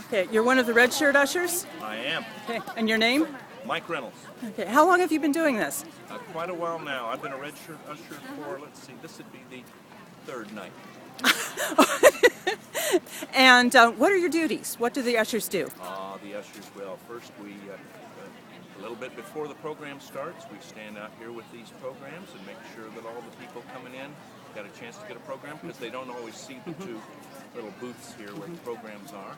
Okay, you're one of the red shirt ushers? I am. Okay, and your name? Mike Reynolds. Okay, how long have you been doing this? Quite a while now. I've been a red shirt usher for, let's see, this would be the third night. And what are your duties? What do the ushers do? The ushers, well, first we, a little bit before the program starts, we stand out here with these programs and make sure that all the people coming in got a chance to get a program, because they don't always see the two little booths here where the programs are.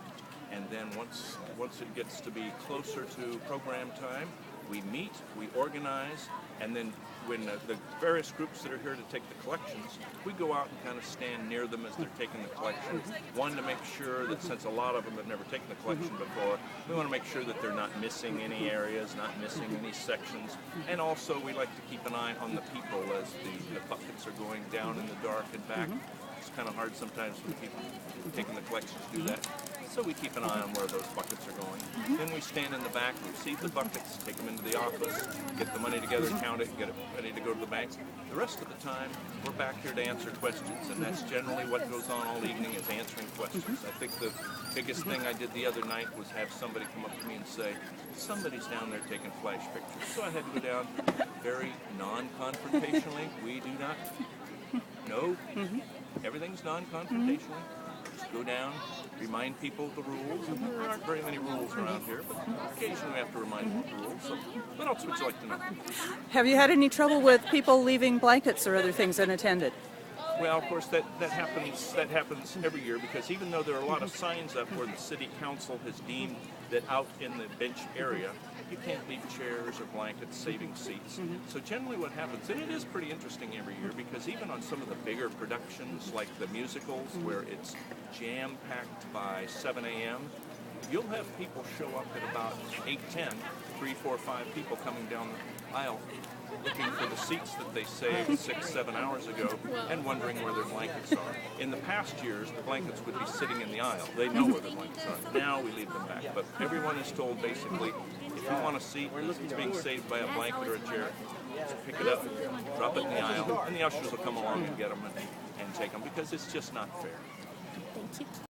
And then once it gets to be closer to program time, we meet, we organize, and then when the various groups that are here to take the collections, we go out and kind of stand near them as they're taking the collection. One, to make sure that since a lot of them have never taken the collection before, we want to make sure that they're not missing any areas, not missing any sections. And also we like to keep an eye on the people as the buckets are going down in the dark and back. It's kind of hard sometimes when people taking the collections do that. So we keep an eye on where those buckets are going. Then we stand in the back, receive the buckets, take them into the office, get the money together, count it, get it ready to go to the bank. The rest of the time, we're back here to answer questions, and that's generally what goes on all evening, is answering questions. I think the biggest thing I did the other night was have somebody come up to me and say, somebody's down there taking flash pictures. So I had to go down very non-confrontationally. We do not. No. Everything's non-confrontational. Just go down, remind people of the rules. And there aren't very many rules around here, but occasionally we have to remind them of the rules. So what else would you like to know? Have you had any trouble with people leaving blankets or other things unattended? Well, of course, that happens every year, because even though there are a lot of signs up where the city council has deemed that out in the bench area you can't leave chairs or blankets, saving seats. So generally what happens, and it is pretty interesting every year, because even on some of the bigger productions like the musicals where it's jam-packed by 7 a.m., you'll have people show up at about 8:10, 3, 4, 5 people coming down the aisle looking for the seats that they saved 6, 7 hours ago and wondering where their blankets are. In the past years, the blankets would be sitting in the aisle. They know where the blankets are. Now we leave them back. But everyone is told basically, if you want a seat that's being saved by a blanket or a chair, just pick it up, drop it in the aisle, and the ushers will come along and get them and take them, because it's just not fair. Thank you.